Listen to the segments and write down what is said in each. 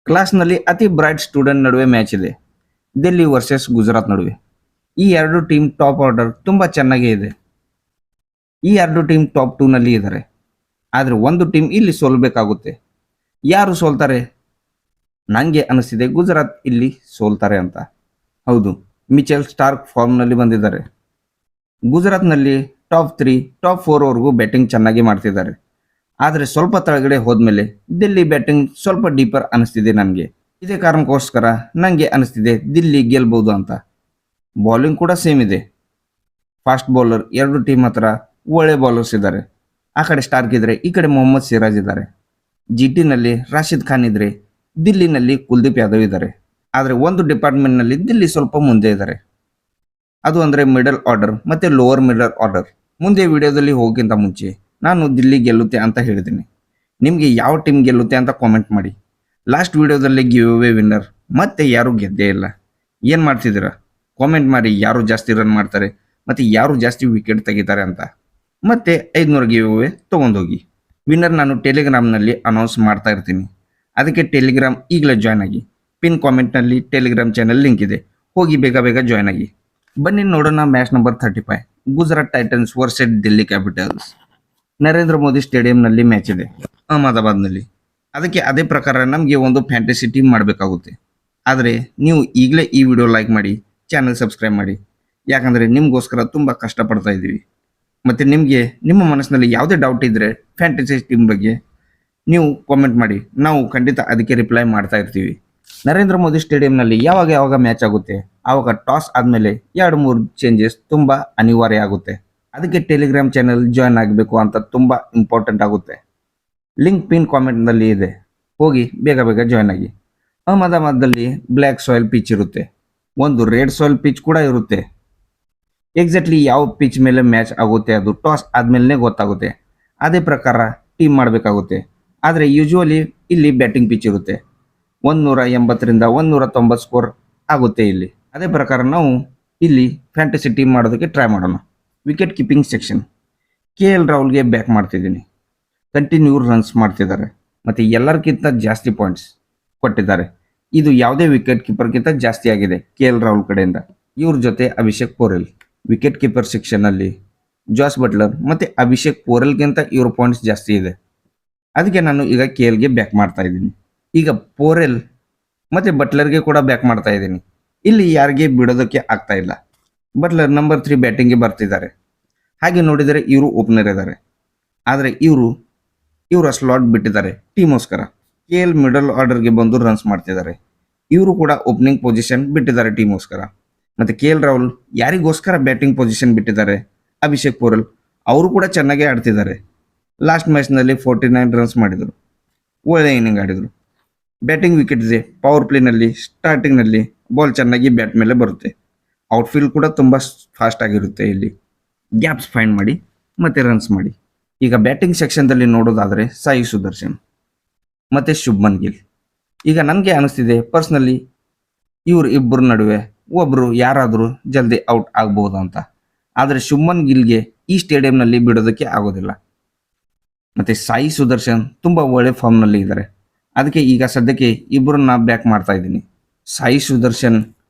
ಕ್ಲಾಸ್ನಲ್ಲಿ ಅತಿ bright student ನಡುವೆ ಮ್ಯಾಚ್ ಇದೆ. ದಿಲ್ಲಿ ವರ್ಸಸ್ ಗುಜರಾತ್ ನಡುವೆ. ಈ ಎರಡು ಟೀಮ್ ಟಾಪ್ ಆರ್ಡರ್ ತುಂಬಾ ಚೆನ್ನಾಗೇ ಇದೆ. ಈ ಎರಡು ಟೀಮ್ ಟಾಪ್ 2 ನಲ್ಲಿ ಇದ್ದಾರೆ. ಆದರೆ ಒಂದು ಟೀಮ್ ಇಲ್ಲಿ ಸೋಲ್ಬೇಕಾಗುತ್ತೆ. ಯಾರು ಸೋಲ್ತಾರೆ? ನನಗೆ ಅನಿಸ್ತಿದೆ ಗುಜರಾತ್ ಇಲ್ಲಿ ಸೋಲ್ತಾರೆ ಅಂತ. ಹೌದು, ಮಿಚೆಲ್ ಸ್ಟಾರ್ಕ್ ಫಾರ್ಮ್ನಲ್ಲಿ ಬಂದಿದ್ದಾರೆ. ಗುಜರಾತ್ನಲ್ಲಿ ಟಾಪ್ 3, ಟಾಪ್ 4 ವರೆಗೂ ಬ್ಯಾಟಿಂಗ್ ಚೆನ್ನಾಗಿ ಮಾಡ್ತಿದ್ದಾರೆ. ಆದರೆ ಸ್ವಲ್ಪ ಕೆಳಗಡೆ ಹೋದ್ಮೇಲೆ ದಿಲ್ಲಿ ಬ್ಯಾಟಿಂಗ್ ಸ್ವಲ್ಪ ಡೀಪರ್ ಅನಿಸ್ತಿದೆ ನನಗೆ. ಇದೇ ಕಾರಣಕ್ಕೋಸ್ಕರ ನನಗೆ ಅನಿಸ್ತಿದೆ ದಿಲ್ಲಿ ಗೆಲ್ಬಹುದು ಅಂತ. ಬೌಲಿಂಗ್ ಕೂಡ ಸೇಮ್ ಇದೆ. ಫಾಸ್ಟ್ ಬೌಲರ್ ಎರಡು ಟೀಮ್ ಹತ್ರ ಒಳ್ಳೆ ಬೌಲರ್ಸ್ ಇದ್ದಾರೆ. ಆ ಕಡೆ ಸ್ಟಾರ್ಕ್ ಇದ್ರೆ, ಈ ಕಡೆ ಮೊಹಮ್ಮದ್ ಸಿರಾಜ್ ಇದ್ದಾರೆ. ಜಿಟಿನಲ್ಲಿ ರಾಶಿದ್ ಖಾನ್ ಇದ್ರೆ, ದಿಲ್ಲಿನಲ್ಲಿ ಕುಲ್ದೀಪ್ ಯಾದವ್ ಇದ್ದಾರೆ. ಆದರೆ ಒಂದು ಡಿಪಾರ್ಟ್ಮೆಂಟ್ನಲ್ಲಿ ದಿಲ್ಲಿ ಸ್ವಲ್ಪ ಮುಂದೆ ಇದ್ದಾರೆ. ಅದು ಅಂದರೆ ಮಿಡಲ್ ಆರ್ಡರ್ ಮತ್ತು ಲೋವರ್ ಮಿಡಲ್ ಆರ್ಡರ್. ಮುಂದೆ ವಿಡಿಯೋದಲ್ಲಿ ಹೋಗೋಕ್ಕಿಂತ ಮುಂಚೆ ನಾನು ದಿಲ್ಲಿ ಗೆಲ್ಲುತ್ತೆ ಅಂತ ಹೇಳಿದ್ದೀನಿ. ನಿಮಗೆ ಯಾವ ಟೀಮ್ ಗೆಲ್ಲುತ್ತೆ ಅಂತ ಕಾಮೆಂಟ್ ಮಾಡಿ. ಲಾಸ್ಟ್ ವಿಡಿಯೋದಲ್ಲಿ ಗಿವ್ ಅವೇ ವಿನ್ನರ್ ಮತ್ತೆ ಯಾರೂ ಗೆದ್ದೇ ಇಲ್ಲ. ಏನು ಮಾಡ್ತಿದ್ದೀರಾ? ಕಾಮೆಂಟ್ ಮಾಡಿ ಯಾರು ಜಾಸ್ತಿ ರನ್ ಮಾಡ್ತಾರೆ ಮತ್ತು ಯಾರು ಜಾಸ್ತಿ ವಿಕೆಟ್ ತೆಗಿತಾರೆ ಅಂತ. ಮತ್ತೆ 500 ಗಿವ್ ಅವೇ ತೊಗೊಂಡೋಗಿ. ವಿನ್ನರ್ ನಾನು ಟೆಲಿಗ್ರಾಮ್ನಲ್ಲಿ ಅನೌನ್ಸ್ ಮಾಡ್ತಾ ಇರ್ತೀನಿ. ಅದಕ್ಕೆ ಟೆಲಿಗ್ರಾಮ್ ಈಗಲೇ ಜಾಯ್ನ್ ಆಗಿ. ಪಿನ್ ಕಾಮೆಂಟ್ನಲ್ಲಿ ಟೆಲಿಗ್ರಾಮ್ ಚಾನಲ್ ಲಿಂಕ್ ಇದೆ, ಹೋಗಿ ಬೇಗ ಬೇಗ ಜಾಯ್ನ್ ಆಗಿ. ಬನ್ನಿ ನೋಡೋಣ match number 35, Gujarat Titans versus Delhi Capitals. Narendra Modi ಸ್ಟೇಡಿಯಂನಲ್ಲಿ ಮ್ಯಾಚ್ ಇದೆ, ಅಹಮದಾಬಾದ್ನಲ್ಲಿ. ಅದಕ್ಕೆ ಅದೇ ಪ್ರಕಾರ ನಮಗೆ ಒಂದು ಫ್ಯಾಂಟಸಿ ಟೀಮ್ ಮಾಡಬೇಕಾಗುತ್ತೆ. ಆದರೆ ನೀವು ಈಗಲೇ ಈ ವಿಡಿಯೋ ಲೈಕ್ ಮಾಡಿ, ಚಾನಲ್ ಸಬ್ಸ್ಕ್ರೈಬ್ ಮಾಡಿ. ಯಾಕಂದರೆ ನಿಮಗೋಸ್ಕರ ತುಂಬ ಕಷ್ಟಪಡ್ತಾ ಇದ್ದೀವಿ. ಮತ್ತು ನಿಮಗೆ ನಿಮ್ಮ ಮನಸ್ಸಿನಲ್ಲಿ ಯಾವುದೇ ಡೌಟ್ ಇದ್ದರೆ ಫ್ಯಾಂಟಸಿ ಟೀಮ್ ಬಗ್ಗೆ ನೀವು ಕಾಮೆಂಟ್ ಮಾಡಿ, ನಾವು ಖಂಡಿತ ಅದಕ್ಕೆ ರಿಪ್ಲೈ ಮಾಡ್ತಾ ಇರ್ತೀವಿ. ನರೇಂದ್ರ ಮೋದಿ ಸ್ಟೇಡಿಯಂನಲ್ಲಿ ಯಾವಾಗ ಮ್ಯಾಚ್ ಆಗುತ್ತೆ ಆವಾಗ ಟಾಸ್ ಆದಮೇಲೆ 2-3 ಚೇಂಜಸ್ ತುಂಬ ಅನಿವಾರ್ಯ ಆಗುತ್ತೆ. ಅದಕ್ಕೆ ಟೆಲಿಗ್ರಾಮ್ ಚಾನಲ್ ಜಾಯ್ನ್ ಆಗಬೇಕು ಅಂತ ತುಂಬ ಇಂಪಾರ್ಟೆಂಟ್ ಆಗುತ್ತೆ. ಲಿಂಕ್ ಪಿನ್ ಕಾಮೆಂಟ್ನಲ್ಲಿ ಇದೆ, ಹೋಗಿ ಬೇಗ ಬೇಗ ಜಾಯ್ನ್ ಆಗಿ. ಅಹಮದಾಬಾದ್ನಲ್ಲಿ ಬ್ಲ್ಯಾಕ್ ಸಾಯಿಲ್ ಪಿಚ್ ಇರುತ್ತೆ, ಒಂದು ರೆಡ್ ಸಾಯಿಲ್ ಪಿಚ್ ಕೂಡ ಇರುತ್ತೆ. ಎಕ್ಸಾಕ್ಟ್ಲಿ ಯಾವ ಪಿಚ್ ಮೇಲೆ ಮ್ಯಾಚ್ ಆಗುತ್ತೆ ಅದು ಟಾಸ್ ಆದಮೇಲೆ ಗೊತ್ತಾಗುತ್ತೆ. ಅದೇ ಪ್ರಕಾರ ಟೀಮ್ ಮಾಡಬೇಕಾಗುತ್ತೆ. ಆದರೆ ಯೂಶುವಲಿ ಇಲ್ಲಿ ಬ್ಯಾಟಿಂಗ್ ಪಿಚ್ ಇರುತ್ತೆ. 180ರಿಂದ 190 ಸ್ಕೋರ್ ಆಗುತ್ತೆ ಇಲ್ಲಿ. ಅದೇ ಪ್ರಕಾರ ನಾವು ಇಲ್ಲಿ ಫ್ಯಾಂಟಸಿ ಟೀಮ್ ಮಾಡೋದಕ್ಕೆ ಟ್ರೈ ಮಾಡೋಣ. ವಿಕೆಟ್ ಕೀಪಿಂಗ್ ಸೆಕ್ಷನ್ KL ರಾಹುಲ್ಗೆ ಬ್ಯಾಕ್ ಮಾಡ್ತಿದ್ದೀನಿ. ಕಂಟಿನ್ಯೂ ರನ್ಸ್ ಮಾಡ್ತಿದ್ದಾರೆ ಮತ್ತು ಎಲ್ಲರಿಗಿಂತ ಜಾಸ್ತಿ ಪಾಯಿಂಟ್ಸ್ ಕೊಟ್ಟಿದ್ದಾರೆ. ಇದು ಯಾವುದೇ ವಿಕೆಟ್ ಕೀಪರ್ಗಿಂತ ಜಾಸ್ತಿ ಆಗಿದೆ KL ರಾಹುಲ್ ಕಡೆಯಿಂದ. ಇವ್ರ ಜೊತೆ ಅಭಿಷೇಕ್ ಪೋರೆಲ್. ವಿಕೆಟ್ ಕೀಪರ್ ಸೆಕ್ಷನಲ್ಲಿ ಜಾಸ್ ಬಟ್ಲರ್ ಮತ್ತು ಅಭಿಷೇಕ್ ಪೋರೆಲ್ಗಿಂತ ಇವ್ರ ಪಾಯಿಂಟ್ಸ್ ಜಾಸ್ತಿ ಇದೆ. ಅದಕ್ಕೆ ನಾನು ಈಗ KLಗೆ ಬ್ಯಾಕ್ ಮಾಡ್ತಾ ಇದ್ದೀನಿ. ಈಗ ಪೋರೆಲ್ ಮತ್ತು ಬಟ್ಲರ್ಗೆ ಕೂಡ ಬ್ಯಾಕ್ ಮಾಡ್ತಾ ಇದ್ದೀನಿ. ಇಲ್ಲಿ ಯಾರಿಗೆ ಬಿಡೋದಕ್ಕೆ ಆಗ್ತಾ ಇಲ್ಲ. ಬಟ್ಲರ್ ನಂಬರ್ 3 ಬ್ಯಾಟಿಂಗ್ಗೆ ಬರ್ತಿದ್ದಾರೆ. ಹಾಗೆ ನೋಡಿದರೆ ಇವರು ಓಪನರ್ ಇದ್ದಾರೆ. ಆದರೆ ಇವರ ಸ್ಲಾಟ್ ಬಿಟ್ಟಿದ್ದಾರೆ ಟೀಮೋಸ್ಕರ. KL ಮಿಡಲ್ ಆರ್ಡರ್ಗೆ ಬಂದು ರನ್ಸ್ ಮಾಡ್ತಿದ್ದಾರೆ. ಇವರು ಕೂಡ ಓಪನಿಂಗ್ ಪೊಸಿಷನ್ ಬಿಟ್ಟಿದ್ದಾರೆ ಟೀಮೋಸ್ಕರ. ಮತ್ತು KL ರಾಹುಲ್ ಯಾರಿಗೋಸ್ಕರ ಬ್ಯಾಟಿಂಗ್ ಪೊಸಿಷನ್ ಬಿಟ್ಟಿದ್ದಾರೆ? ಅಭಿಷೇಕ್ ಪೋರೆಲ್ ಅವರು ಕೂಡ ಚೆನ್ನಾಗೇ ಆಡ್ತಿದ್ದಾರೆ. ಲಾಸ್ಟ್ ಮ್ಯಾಚ್ನಲ್ಲಿ 49 ರನ್ಸ್ ಮಾಡಿದರು, ಒಳ್ಳೆ ಇನ್ನಿಂಗ್ ಆಡಿದರು. ಬ್ಯಾಟಿಂಗ್ ವಿಕೆಟ್ ಇದೆ. ಪವರ್ ಪ್ಲೇನಲ್ಲಿ ಸ್ಟಾರ್ಟಿಂಗ್ನಲ್ಲಿ ಬಾಲ್ ಚೆನ್ನಾಗಿ ಬ್ಯಾಟ್ ಮೇಲೆ ಬರುತ್ತೆ. ಔಟ್ಫೀಲ್ಡ್ ಕೂಡ ತುಂಬ ಫಾಸ್ಟ್ ಆಗಿರುತ್ತೆ. ಇಲ್ಲಿ ಗ್ಯಾಪ್ಸ್ ಫೈಂಡ್ ಮಾಡಿ ಮತ್ತು ರನ್ಸ್ ಮಾಡಿ. ಈಗ ಬ್ಯಾಟಿಂಗ್ ಸೆಕ್ಷನ್ದಲ್ಲಿ ನೋಡೋದಾದರೆ ಸಾಯಿ ಸುದರ್ಶನ್ ಮತ್ತು ಶುಭ್ಮನ್ ಗಿಲ್. ಈಗ ನನಗೆ ಅನಿಸ್ತಿದೆ ಪರ್ಸ್ನಲಿ ಇವರು ಇಬ್ಬರ ನಡುವೆ ಒಬ್ಬರು ಯಾರಾದರೂ ಜಲ್ದಿ ಔಟ್ ಆಗ್ಬೋದು ಅಂತ. ಆದರೆ ಶುಭ್ಮನ್ ಗಿಲ್ಗೆ ಈ ಸ್ಟೇಡಿಯಂನಲ್ಲಿ ಬಿಡೋದಕ್ಕೆ ಆಗೋದಿಲ್ಲ. ಮತ್ತು ಸಾಯಿ ಸುದರ್ಶನ್ ತುಂಬ ಒಳ್ಳೆ ಫಾರ್ಮ್ನಲ್ಲಿ ಇದ್ದಾರೆ. ಅದಕ್ಕೆ ಈಗ ಸದ್ಯಕ್ಕೆ ಇಬ್ಬರನ್ನ ಬ್ಯಾಕ್ ಮಾಡ್ತಾ ಇದ್ದೀನಿ. ಸಾಯಿ ಸುದರ್ಶನ್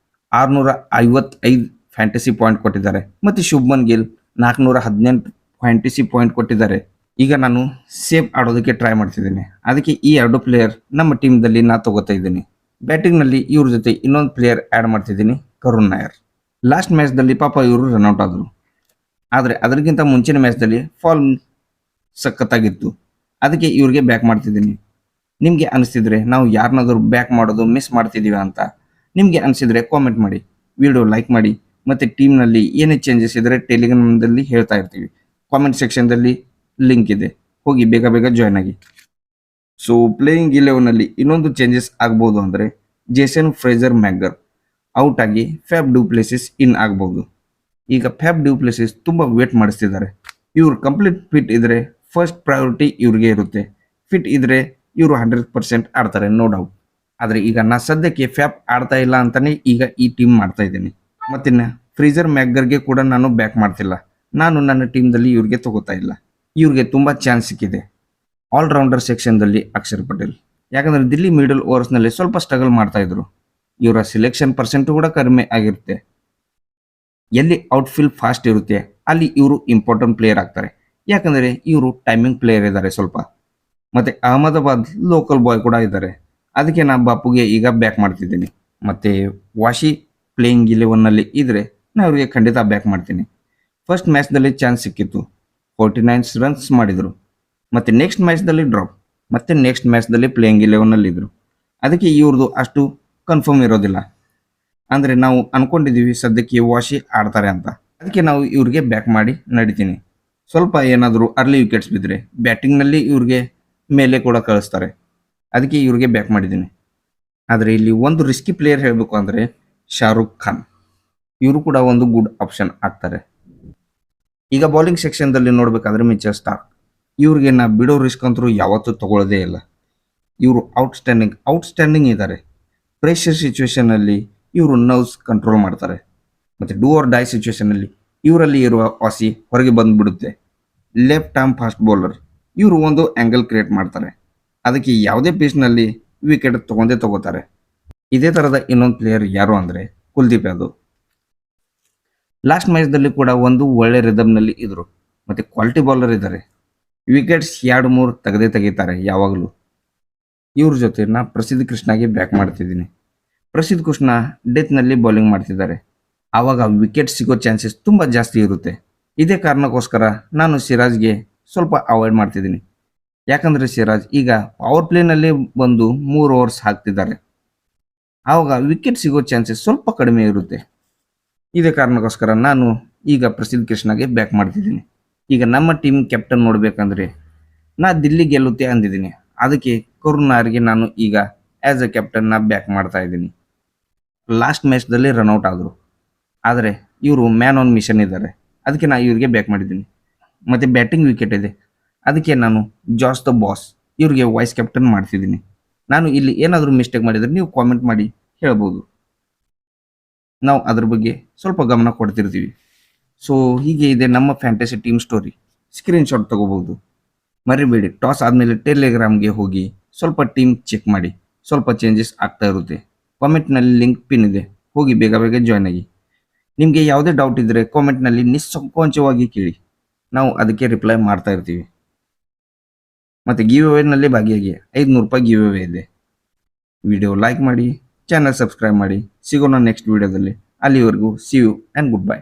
655 ಫ್ಯಾಂಟಸಿ ಪಾಯಿಂಟ್ ಕೊಟ್ಟಿದ್ದಾರೆ ಮತ್ತು ಶುಭ್ಮನ್ ಗಿಲ್ 418 ಫ್ಯಾಂಟಸಿ ಪಾಯಿಂಟ್ ಕೊಟ್ಟಿದ್ದಾರೆ. ಈಗ ನಾನು ಸೇಫ್ ಆಡೋದಕ್ಕೆ ಟ್ರೈ ಮಾಡ್ತಿದ್ದೀನಿ. ಅದಕ್ಕೆ ಈ ಎರಡು ಪ್ಲೇಯರ್ ನಮ್ಮ ಟೀಮ್ದಲ್ಲಿ ತಗೋತಾ ಇದ್ದೀನಿ. ಬ್ಯಾಟಿಂಗ್ನಲ್ಲಿ ಇವ್ರ ಜೊತೆ ಇನ್ನೊಂದು ಪ್ಲೇಯರ್ ಆ್ಯಡ್ ಮಾಡ್ತಿದ್ದೀನಿ, ಕರುಣ್ ನಾಯರ್. ಲಾಸ್ಟ್ ಮ್ಯಾಚ್ದಲ್ಲಿ ಪಾಪ ಇವರು ರನ್ಔಟ್ ಆದರು. ಆದರೆ ಅದಕ್ಕಿಂತ ಮುಂಚಿನ ಮ್ಯಾಚ್ದಲ್ಲಿ ಫಾಲ್ ಸಖತ್ತಾಗಿತ್ತು. ಅದಕ್ಕೆ ಇವ್ರಿಗೆ ಬ್ಯಾಕ್ ಮಾಡ್ತಿದ್ದೀನಿ. ನಿಮಗೆ ಅನಿಸ್ತಿದ್ರೆ ನಾವು ಯಾರನ್ನಾದರೂ ಬ್ಯಾಕ್ ಮಾಡೋದು ಮಿಸ್ ಮಾಡ್ತಿದ್ದೀವಿ ಅಂತ ನಿಮಗೆ ಅನಿಸಿದರೆ ಕಾಮೆಂಟ್ ಮಾಡಿ, ವಿಡಿಯೋ ಲೈಕ್ ಮಾಡಿ. ಮತ್ತು ಟೀಮ್ನಲ್ಲಿ ಏನೇ ಚೇಂಜಸ್ ಇದ್ದರೆ ಟೆಲಿಗ್ರಾಮ್ದಲ್ಲಿ ಹೇಳ್ತಾ ಇರ್ತೀವಿ. ಕಾಮೆಂಟ್ ಸೆಕ್ಷನ್ದಲ್ಲಿ ಲಿಂಕ್ ಇದೆ, ಹೋಗಿ ಬೇಗ ಬೇಗ ಜಾಯ್ನ್ ಆಗಿ. ಸೊ ಪ್ಲೇಯಿಂಗ್ 11ನಲ್ಲಿ ಇನ್ನೊಂದು ಚೇಂಜಸ್ ಆಗ್ಬೋದು ಅಂದರೆ ಜೇಸನ್ ಫ್ರೇಜರ್ ಮ್ಯಾಗರ್ ಔಟ್ ಆಗಿ ಫ್ಯಾಬ್ ಡು ಪ್ಲೇಸಿಸ್ ಇನ್ ಆಗ್ಬೋದು. ಈಗ ಫ್ಯಾಬ್ ಡು ಪ್ಲೇಸಿಸ್ ತುಂಬ ವೇಟ್ ಮಾಡಿಸ್ತಿದ್ದಾರೆ. ಇವರು ಕಂಪ್ಲೀಟ್ ಫಿಟ್ ಇದ್ದರೆ ಫಸ್ಟ್ ಪ್ರಯಾರಿಟಿ ಇವ್ರಿಗೆ ಇರುತ್ತೆ. ಫಿಟ್ ಇದ್ದರೆ ಇವರು 100% ಆಡ್ತಾರೆ, ನೋ ಡೌಟ್. ಆದರೆ ಈಗ ನಾ ಸದ್ಯಕ್ಕೆ ಫ್ಯಾಬ್ ಆಡ್ತಾ ಇಲ್ಲ ಅಂತಲೇ ಈಗ ಈ ಟೀಮ್ ಮಾಡ್ತಾ ಇದ್ದೀನಿ. ಮತ್ತಿನ್ನು ಫ್ರೀಜರ್ ಮ್ಯಾಗರ್ಗೆ ಕೂಡ ನಾನು ಬ್ಯಾಕ್ ಮಾಡ್ತಿಲ್ಲ. ನಾನು ನನ್ನ ಟೀಮ್ದಲ್ಲಿ ಇವ್ರಿಗೆ ತಗೋತಾ ಇಲ್ಲ. ಇವ್ರಿಗೆ ತುಂಬ ಚಾನ್ಸ್ ಸಿಕ್ಕಿದೆ. ಆಲ್ರೌಂಡರ್ ಸೆಕ್ಷನ್ದಲ್ಲಿ ಅಕ್ಷರ್ ಪಟೇಲ್. ಯಾಕಂದ್ರೆ ದಿಲ್ಲಿ ಮಿಡಲ್ ಓವರ್ಸ್ನಲ್ಲಿ ಸ್ವಲ್ಪ ಸ್ಟ್ರಗಲ್ ಮಾಡ್ತಾ ಇದ್ರು. ಇವರ ಸಿಲೆಕ್ಷನ್ ಪರ್ಸೆಂಟ್ ಕೂಡ ಕಡಿಮೆ ಆಗಿರುತ್ತೆ. ಎಲ್ಲಿ ಔಟ್ಫೀಲ್ಡ್ ಫಾಸ್ಟ್ ಇರುತ್ತೆ ಅಲ್ಲಿ ಇವರು ಇಂಪಾರ್ಟೆಂಟ್ ಪ್ಲೇಯರ್ ಆಗ್ತಾರೆ. ಯಾಕಂದರೆ ಇವರು ಟೈಮಿಂಗ್ ಪ್ಲೇಯರ್ ಇದ್ದಾರೆ ಸ್ವಲ್ಪ. ಮತ್ತು ಅಹಮದಾಬಾದ್ ಲೋಕಲ್ ಬಾಯ್ ಕೂಡ ಇದ್ದಾರೆ. ಅದಕ್ಕೆ ನಾನು ಬಾಪುಗೆ ಈಗ ಬ್ಯಾಕ್ ಮಾಡ್ತಿದ್ದೀನಿ. ಮತ್ತು ವಾಶಿ ಪ್ಲೇಯಿಂಗ್ 11ನಲ್ಲಿ ಇದ್ದರೆ ನಾನು ಅವರಿಗೆ ಖಂಡಿತ ಬ್ಯಾಕ್ ಮಾಡ್ತೀನಿ. ಫಸ್ಟ್ ಮ್ಯಾಚ್ದಲ್ಲಿ ಚಾನ್ಸ್ ಸಿಕ್ಕಿತ್ತು, 49 ರನ್ಸ್ ಮಾಡಿದರು. ಮತ್ತು ನೆಕ್ಸ್ಟ್ ಮ್ಯಾಚ್ದಲ್ಲಿ ಡ್ರಾಪ್, ಮತ್ತು ನೆಕ್ಸ್ಟ್ ಮ್ಯಾಚ್ದಲ್ಲಿ ಪ್ಲೇಯಿಂಗ್ 11ನಲ್ಲಿ ಇದ್ದರು. ಅದಕ್ಕೆ ಇವ್ರದ್ದು ಅಷ್ಟು ಕನ್ಫರ್ಮ್ ಇರೋದಿಲ್ಲ. ಅಂದರೆ ನಾವು ಅಂದ್ಕೊಂಡಿದ್ದೀವಿ ಸದ್ಯಕ್ಕೆ ವಾಶಿ ಆಡ್ತಾರೆ ಅಂತ. ಅದಕ್ಕೆ ನಾವು ಇವ್ರಿಗೆ ಬ್ಯಾಕ್ ಮಾಡಿ ನಡಿತೀನಿ. ಸ್ವಲ್ಪ ಏನಾದರೂ ಅರ್ಲಿ ವಿಕೆಟ್ಸ್ ಬಿದ್ದರೆ ಬ್ಯಾಟಿಂಗ್ನಲ್ಲಿ ಇವ್ರಿಗೆ ಮೇಲೆ ಕೂಡ ಕಳಿಸ್ತಾರೆ. ಅದಕ್ಕೆ ಇವ್ರಿಗೆ ಬ್ಯಾಕ್ ಮಾಡಿದ್ದೀನಿ. ಆದರೆ ಇಲ್ಲಿ ಒಂದು ರಿಸ್ಕಿ ಪ್ಲೇಯರ್ ಹೇಳಬೇಕು ಅಂದರೆ ಶಾರುಖ್ ಖಾನ್. ಇವರು ಕೂಡ ಒಂದು ಗುಡ್ ಆಪ್ಷನ್ ಆಗ್ತಾರೆ. ಈಗ ಬೌಲಿಂಗ್ ಸೆಕ್ಷನ್ದಲ್ಲಿ ನೋಡಬೇಕಾದ್ರೆ ಮಿಚೆಲ್ ಸ್ಟಾರ್ಕ್. ಇವ್ರಿಗೆ ನಾ ಬಿಡೋ ರಿಸ್ಕ್ ಅಂತೂ ಯಾವತ್ತೂ ತಗೊಳ್ಳೋದೇ ಇಲ್ಲ. ಇವರು ಔಟ್ಸ್ಟ್ಯಾಂಡಿಂಗ್ ಇದ್ದಾರೆ. ಪ್ರೆಷರ್ ಸಿಚುವೇಷನಲ್ಲಿ ಇವರು ನರ್ವ್ಸ್ ಕಂಟ್ರೋಲ್ ಮಾಡ್ತಾರೆ. ಮತ್ತು ಡೂ ಆರ್ ಡೈ ಸಿಚುವೇಷನಲ್ಲಿ ಇವರಲ್ಲಿ ಇರುವ ವಾಸಿ ಹೊರಗೆ ಬಂದುಬಿಡುತ್ತೆ. Left arm fast bowler. ಇವರು ಒಂದು ಆ್ಯಂಗಲ್ ಕ್ರಿಯೇಟ್ ಮಾಡ್ತಾರೆ. ಅದಕ್ಕೆ ಯಾವುದೇ ಪೀಚ್ನಲ್ಲಿ ವಿಕೆಟ್ ತಗೋತಾರೆ. ಇದೇ ಥರದ ಇನ್ನೊಂದು ಪ್ಲೇಯರ್ ಯಾರು ಅಂದರೆ ಕುಲ್ದೀಪ್ ಯಾದವ್. ಲಾಸ್ಟ್ ಮ್ಯಾಚ್ದಲ್ಲಿ ಕೂಡ ಒಂದು ಒಳ್ಳೆ ರಿದಮ್ನಲ್ಲಿ ಇದ್ದರು. ಮತ್ತು ಕ್ವಾಲಿಟಿ ಬೌಲರ್ ಇದ್ದಾರೆ. ವಿಕೆಟ್ಸ್ 2-3 ತೆಗಿತಾರೆ ಯಾವಾಗಲೂ. ಇವ್ರ ಜೊತೆ ನಾ ಪ್ರಸಿದ್ಧ ಕೃಷ್ಣಗೆ ಬ್ಯಾಕ್ ಮಾಡ್ತಿದ್ದೀನಿ. ಪ್ರಸಿದ್ಧ ಕೃಷ್ಣ ಡೆತ್ನಲ್ಲಿ ಬೌಲಿಂಗ್ ಮಾಡ್ತಿದ್ದಾರೆ. ಆವಾಗ ವಿಕೆಟ್ ಸಿಗೋ ಚಾನ್ಸಸ್ ತುಂಬ ಜಾಸ್ತಿ ಇರುತ್ತೆ. ಇದೇ ಕಾರಣಕ್ಕೋಸ್ಕರ ನಾನು ಸಿರಾಜ್ಗೆ ಸ್ವಲ್ಪ ಅವಾಯ್ಡ್ ಮಾಡ್ತಿದ್ದೀನಿ. ಯಾಕಂದರೆ ಸಿರಾಜ್ ಈಗ ಪವರ್ ಪ್ಲೇನಲ್ಲಿ ಬಂದು 3 ಓವರ್ಸ್ ಹಾಕ್ತಿದ್ದಾರೆ. ಆವಾಗ ವಿಕೆಟ್ ಸಿಗೋ ಚಾನ್ಸಸ್ ಸ್ವಲ್ಪ ಕಡಿಮೆ ಇರುತ್ತೆ. ಇದೇ ಕಾರಣಕ್ಕೋಸ್ಕರ ನಾನು ಈಗ ಪ್ರಸಿದ್ಧ ಕೃಷ್ಣಗೆ ಬ್ಯಾಕ್ ಮಾಡ್ತಿದ್ದೀನಿ. ಈಗ ನಮ್ಮ ಟೀಮ್ ಕ್ಯಾಪ್ಟನ್ ನೋಡಬೇಕಂದ್ರೆ ನಾ ದಿಲ್ಲಿ ಗೆಲ್ಲುತ್ತೆ ಅಂದಿದ್ದೀನಿ. ಅದಕ್ಕೆ ಕರುಣಾರ್ಗೆ ನಾನು ಈಗ ಆ್ಯಸ್ ಎ ಕ್ಯಾಪ್ಟನ್ನ ಬ್ಯಾಕ್ ಮಾಡ್ತಾ ಇದ್ದೀನಿ. ಲಾಸ್ಟ್ ಮ್ಯಾಚ್ದಲ್ಲಿ ರನ್ಔಟ್ ಆದರು. ಆದರೆ ಇವರು ಮ್ಯಾನ್ ಆನ್ ಮಿಷನ್ ಇದ್ದಾರೆ. ಅದಕ್ಕೆ ನಾನು ಇವ್ರಿಗೆ ಬ್ಯಾಕ್ ಮಾಡಿದ್ದೀನಿ. ಮತ್ತು ಬ್ಯಾಟಿಂಗ್ ವಿಕೆಟ್ ಇದೆ. ಅದಕ್ಕೆ ನಾನು ಜಾಸ್ ದ ಬಾಸ್ ಇವ್ರಿಗೆ ವೈಸ್ ಕ್ಯಾಪ್ಟನ್ ಮಾಡ್ತಿದ್ದೀನಿ. ನಾನು ಇಲ್ಲಿ ಏನಾದರೂ ಮಿಸ್ಟೇಕ್ ಮಾಡಿದರೆ ನೀವು ಕಾಮೆಂಟ್ ಮಾಡಿ ಹೇಳ್ಬೋದು. ನಾವು ಅದ್ರ ಬಗ್ಗೆ ಸ್ವಲ್ಪ ಗಮನ ಕೊಡ್ತಿರ್ತೀವಿ. ಸೊ ಹೀಗೆ ಇದೆ ನಮ್ಮ ಫ್ಯಾಂಟಸಿ ಟೀಮ್ ಸ್ಟೋರಿ. ಸ್ಕ್ರೀನ್ಶಾಟ್ ತೊಗೋಬೋದು. ಮರಿಬೇಡಿ, ಟಾಸ್ ಆದಮೇಲೆ ಟೆಲಿಗ್ರಾಮ್ಗೆ ಹೋಗಿ ಸ್ವಲ್ಪ ಟೀಮ್ ಚೆಕ್ ಮಾಡಿ. ಸ್ವಲ್ಪ ಚೇಂಜಸ್ ಆಗ್ತಾ ಇರುತ್ತೆ. ಕಾಮೆಂಟ್ನಲ್ಲಿ ಲಿಂಕ್ ಪಿನ್ ಇದೆ, ಹೋಗಿ ಬೇಗ ಜಾಯ್ನ್ ಆಗಿ. ನಿಮಗೆ ಯಾವುದೇ ಡೌಟ್ ಇದ್ದರೆ ಕಾಮೆಂಟ್ನಲ್ಲಿ ನಿಸ್ಸಂಕೋಚವಾಗಿ ಕೇಳಿ, ನಾವು ಅದಕ್ಕೆ ರಿಪ್ಲೈ ಮಾಡ್ತಾ ಇರ್ತೀವಿ. ಮತ್ತು ಗಿವ್ ಅವೇನಲ್ಲಿ ಭಾಗಿಯಾಗಿ ₹500 ಗಿವ್ ಅವೇ ಇದೆ. ವಿಡಿಯೋ ಲೈಕ್ ಮಾಡಿ, ಚಾನಲ್ ಸಬ್ಸ್ಕ್ರೈಬ್ ಮಾಡಿ. ಸಿಗೋಣ ನೆಕ್ಸ್ಟ್ ವಿಡಿಯೋದಲ್ಲಿ. ಅಲ್ಲಿವರೆಗೂ see you and good by.